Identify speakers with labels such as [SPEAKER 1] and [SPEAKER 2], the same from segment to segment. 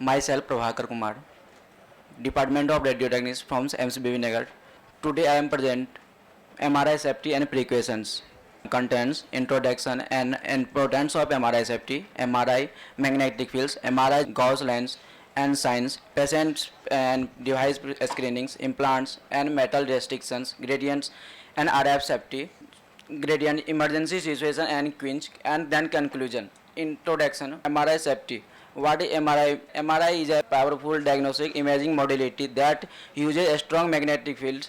[SPEAKER 1] Myself Prabhakar Kumar, Department of Radiotechnics from MCBV Nagar. Today I am present MRI safety and precautions. Contains introduction and importance of MRI safety, MRI magnetic fields, MRI gauge lines and signs, patients and device screenings, implants and metal restrictions, gradients and RF safety, gradient emergency situation and quench, and then conclusion. Introduction. MRI safety. What is MRI? MRI is a powerful diagnostic imaging modality that uses a strong magnetic fields,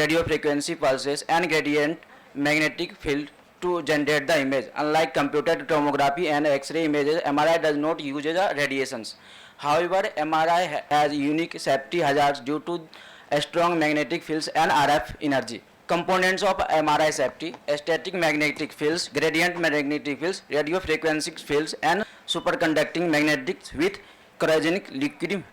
[SPEAKER 1] radio frequency pulses and gradient magnetic field to generate the image. Unlike computed tomography and X-ray images, MRI does not use the radiations. However, MRI has unique safety hazards due to a strong magnetic fields and RF energy. Components of MRI safety: static magnetic fields, gradient magnetic fields, radio frequency fields, and superconducting magnetics with cryogenic liquid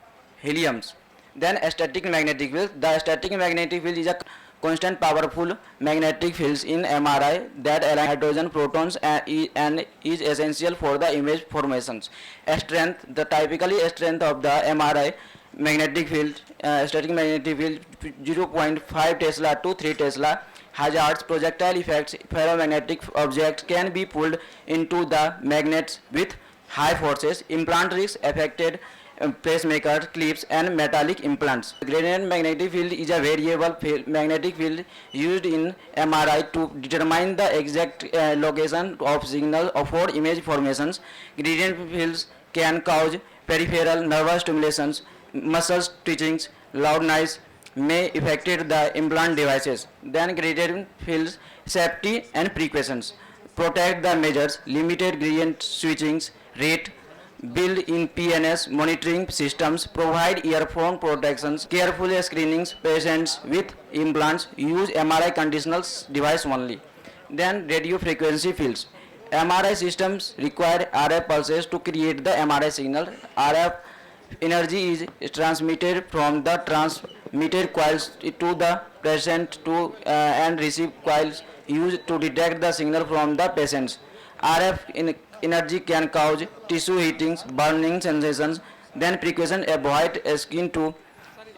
[SPEAKER 1] heliums. Then static magnetic field. The static magnetic field is a constant powerful magnetic fields in MRI that align hydrogen protons and is essential for the image formations. Strength. The typically strength of the MRI magnetic field, static magnetic field 0.5 Tesla to 3 Tesla. Hazards: projectile effects. Ferromagnetic objects can be pulled into the magnets with high forces. Implant risks: affected pacemakers, clips and metallic implants. Gradient magnetic field is a variable magnetic field used in MRI to determine the exact location of signal for image formations. Gradient fields can cause peripheral nervous stimulations, muscle twitchings, loud noise may affect the implant devices. Then gradient fields safety and precautions. Protect the measures, limited gradient switchings rate, build in PNS monitoring systems, provide earphone protections, carefully screening patients with implants, use MRI conditional device only. Then radio frequency fields. MRI systems require RF pulses to create the MRI signal. RF energy is transmitted from the transmitted coils to the patient and receive coils used to detect the signal from the patients. RF energy can cause tissue heatings, burning sensations. Then precaution: avoid skin to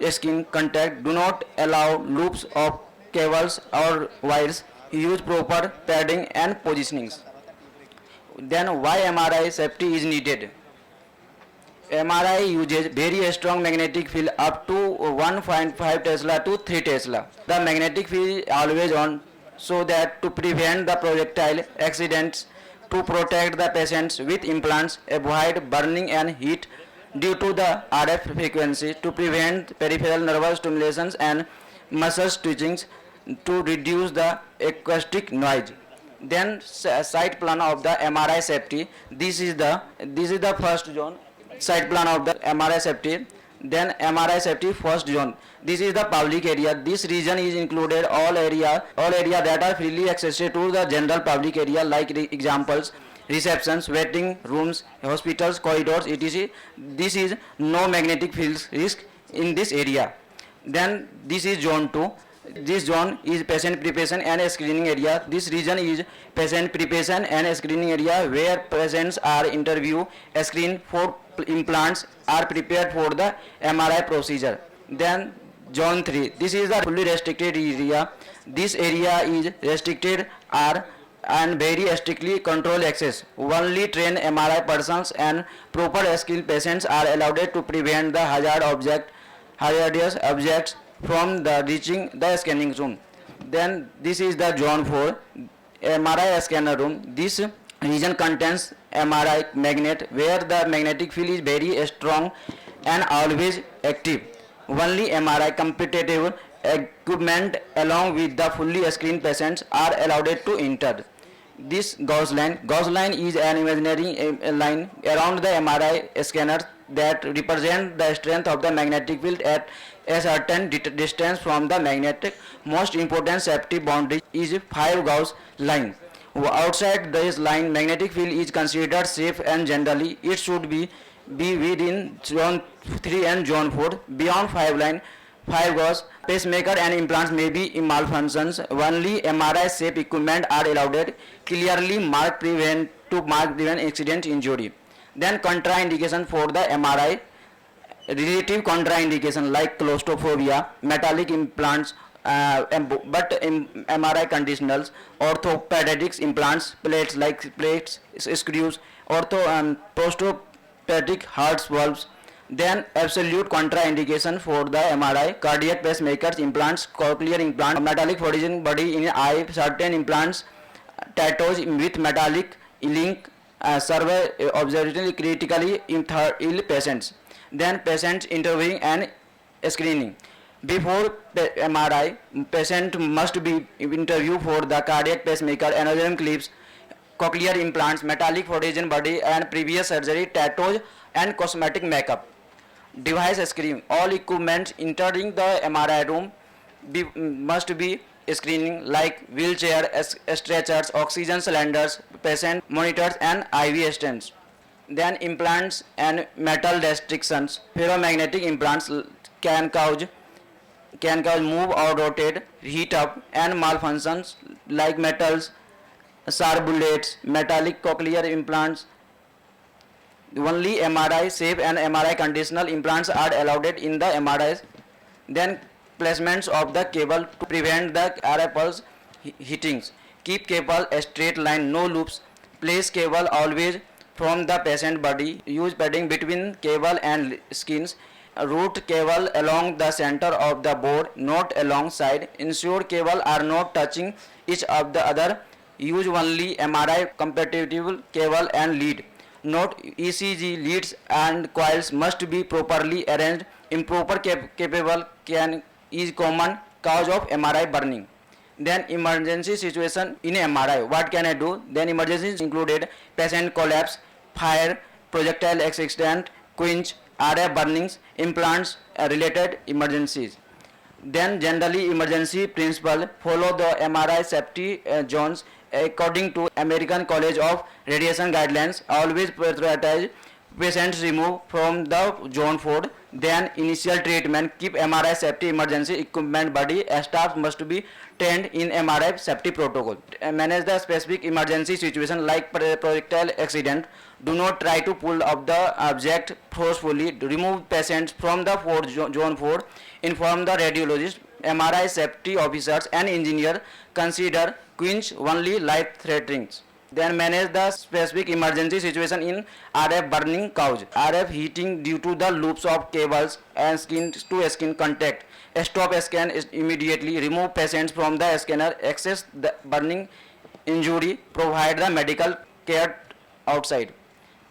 [SPEAKER 1] skin contact, do not allow loops of cables or wires, use proper padding and positionings. Then why MRI safety is needed? MRI uses very strong magnetic field up to 1.5 Tesla to 3 Tesla. The magnetic field is always on, so that to prevent the projectile accidents, to protect the patients with implants, avoid burning and heat due to the RF frequency, to prevent peripheral nervous stimulations and muscle twitchings, to reduce the acoustic noise. Then site plan of the MRI safety. This is the first zone. Site plan of the MRI safety. Then MRI safety first zone. This is the public area. This region is included all area that are freely accessible to the general public area, like examples: receptions, waiting rooms, hospitals, corridors, etc. This is no magnetic fields risk in this area. Then this is zone 2. This zone is patient preparation and screening area. This region is patient preparation and screening area, where patients are interviewed, screened for implants, are prepared for the MRI procedure. Then zone 3. This is the fully restricted area. This area is restricted and very strictly controlled access. Only trained MRI persons and proper skilled patients are allowed to prevent the hazardous objects from the reaching the scanning room. Then this is the zone 4, MRI scanner room. This region contains MRI magnet, where the magnetic field is very strong and always active. Only MRI competitive equipment along with the fully screened patients are allowed to enter. This gauge line is an imaginary line around the MRI scanner that represent the strength of the magnetic field at a certain distance from the magnetic. Most important safety boundary is 5 gauge line. Outside this line, magnetic field is considered safe, and generally it should be within zone 3 and zone 4. Beyond 5 gauge, pacemaker and implants may be in malfunctions. Only MRI safe equipment are allowed, clearly marked prevent accident injury. Then contraindication for the MRI relative contraindication like claustrophobia, metallic implants, but in MRI conditionals, orthopedic implants, plates, screws, prostopedic heart valves. Then absolute contraindication for the MRI, cardiac pacemakers, implants, cochlear implant, metallic foreign body in eye, certain implants, tattoos with metallic link, survey observation critically ill patients. Then patients interviewing and screening. Before MRI, patient must be interviewed for the cardiac pacemaker, aneurysm clips, cochlear implants, metallic foreign body and previous surgery, tattoos and cosmetic makeup. Device screening. All equipment entering the MRI room must be screening like wheelchair, stretchers, oxygen cylinders, patient monitors and IV stands. Then implants and metal restrictions. Ferromagnetic implants can cause move or rotate, heat up and malfunctions like metals, sharp bullets, metallic cochlear implants. Only MRI safe and MRI conditional implants are allowed in the MRIs. Then placements of the cable to prevent the RF pulse heatings. Keep cable a straight line, no loops. Place cable always from the patient body. Use padding between cable and skins. Route cable along the center of the board, not alongside. Ensure cable are not touching each of the other. Use only MRI compatible cable and lead. Note ECG leads and coils must be properly arranged. Improper capable is common cause of MRI burning. Then emergency situation in MRI. What can I do? Then emergencies included patient collapse, fire, projectile accident, quench, RF burnings, implants, related emergencies. Then generally emergency principle, follow the MRI safety zones according to American College of Radiation guidelines. Always prioritize patients removed from the zone 4. Then initial treatment, keep MRI safety emergency equipment body. Staff must be trained in MRI safety protocol. Manage the specific emergency situation like projectile accident. Do not try to pull up the object forcefully. Remove patients from the zone 4. Inform the radiologist, MRI safety officers and engineer. Consider quench only life-threatening. Then manage the specific emergency situation in RF burning cause. RF heating due to the loops of cables and skin to skin contact. Stop scan immediately. Remove patients from the scanner. Access the burning injury. Provide the medical care outside.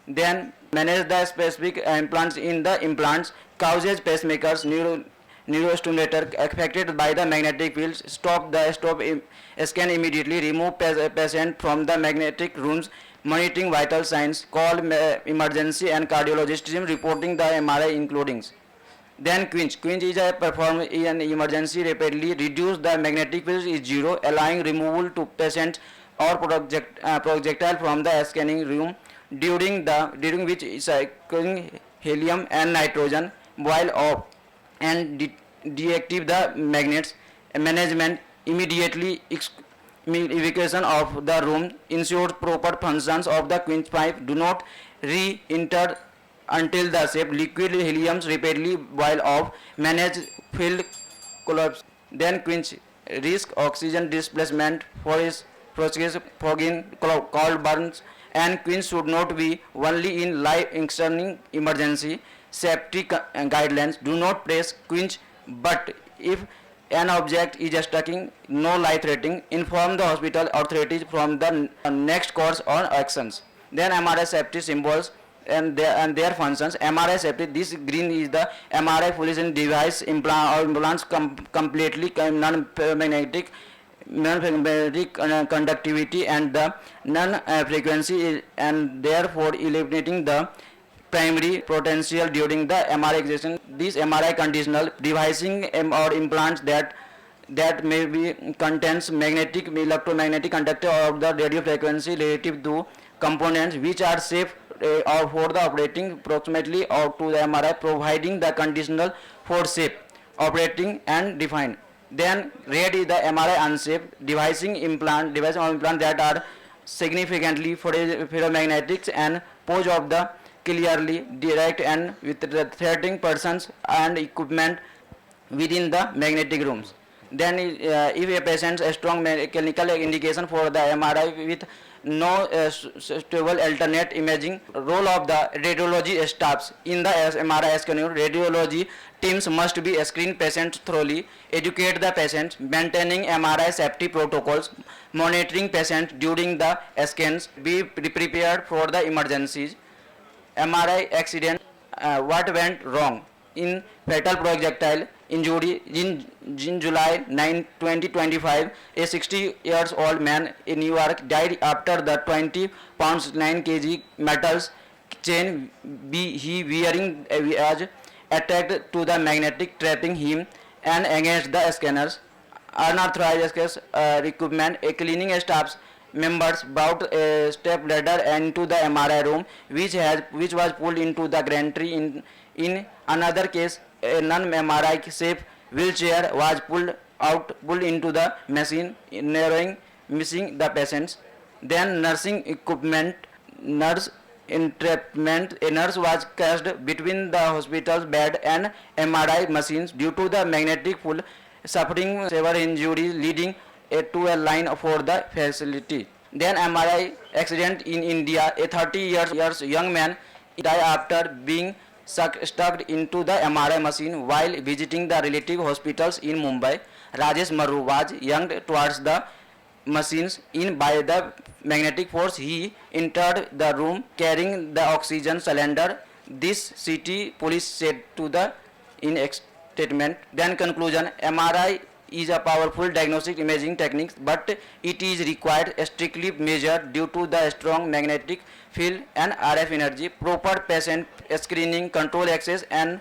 [SPEAKER 1] Then manage the specific implants in the implants. Causes pacemakers, neurostimulator affected by the magnetic fields. Stop scan immediately. Remove patient from the magnetic rooms. Monitoring vital signs. Call emergency and cardiologist team reporting the MRI including. Then quench is a perform an emergency rapidly. Reduce the magnetic field is zero, allowing removal to patient or projectile from the scanning room during which cycling helium and nitrogen while off and deactivate the magnets. Management immediately evacuation of the room. Ensure proper functions of the quench pipe. Do not re-enter until the safe liquid helium rapidly while off. Manage field collapse. Then quench risk oxygen displacement for his process fogging cold burns and quench should not be only in life extending emergency safety guidelines. Do not press quench, but if an object is stucking, no life threatening, inform the hospital authorities from the next course or actions. Then MRI safety symbols and their functions. MRI safety, this green is the MRI fusion device implants completely non-magnetic conductivity and the non-frequency and therefore eliminating the primary potential during the MRI exertion. These MRI conditional devising or implants that may be contains electromagnetic conductor of the radio frequency relative to components which are safe or for the operating approximately or to the MRI, providing the conditional for safe operating and defined. Then red is the MRI unsafe devising implant that are significantly ferromagnetics and pose of the clearly, direct and with the threatening persons and equipment within the magnetic rooms. Then if a patient's a strong clinical indication for the MRI with no stable alternate imaging, role of the radiology staffs in the MRI scanning, radiology teams must be screen patients thoroughly, educate the patients, maintaining MRI safety protocols, monitoring patients during the scans, be prepared for the emergencies. MRI accident, what went wrong in fatal projectile injury in July 9, 2025, a 60 years old man in New York died after the 20 pounds 9 kg metals chain he wearing was attacked to the magnetic trapping him and against the scanners. Unauthorized equipment, a cleaning staff members brought a step ladder into the MRI room, which was pulled into the gantry. In another case, a non-MRI safe wheelchair was pulled into the machine, narrowing, missing the patients. Then nursing equipment, nurse entrapment, a nurse was cast between the hospital's bed and MRI machines due to the magnetic pull, suffering severe injuries leading to a line for the facility. Then MRI accident in India, a 30 years young man died after being stuck into the MRI machine while visiting the relative hospitals in Mumbai. Rajesh Maru was yanked towards the machines in by the magnetic force. He entered the room carrying the oxygen cylinder. This city police said to the in statement. Then conclusion: MRI is a powerful diagnostic imaging technique, but it is required strictly measured due to the strong magnetic field and RF energy. Proper patient screening, control access and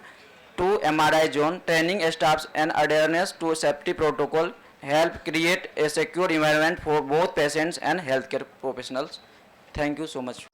[SPEAKER 1] to MRI zone, training staffs and adherence to safety protocol help create a secure environment for both patients and healthcare professionals. Thank you so much.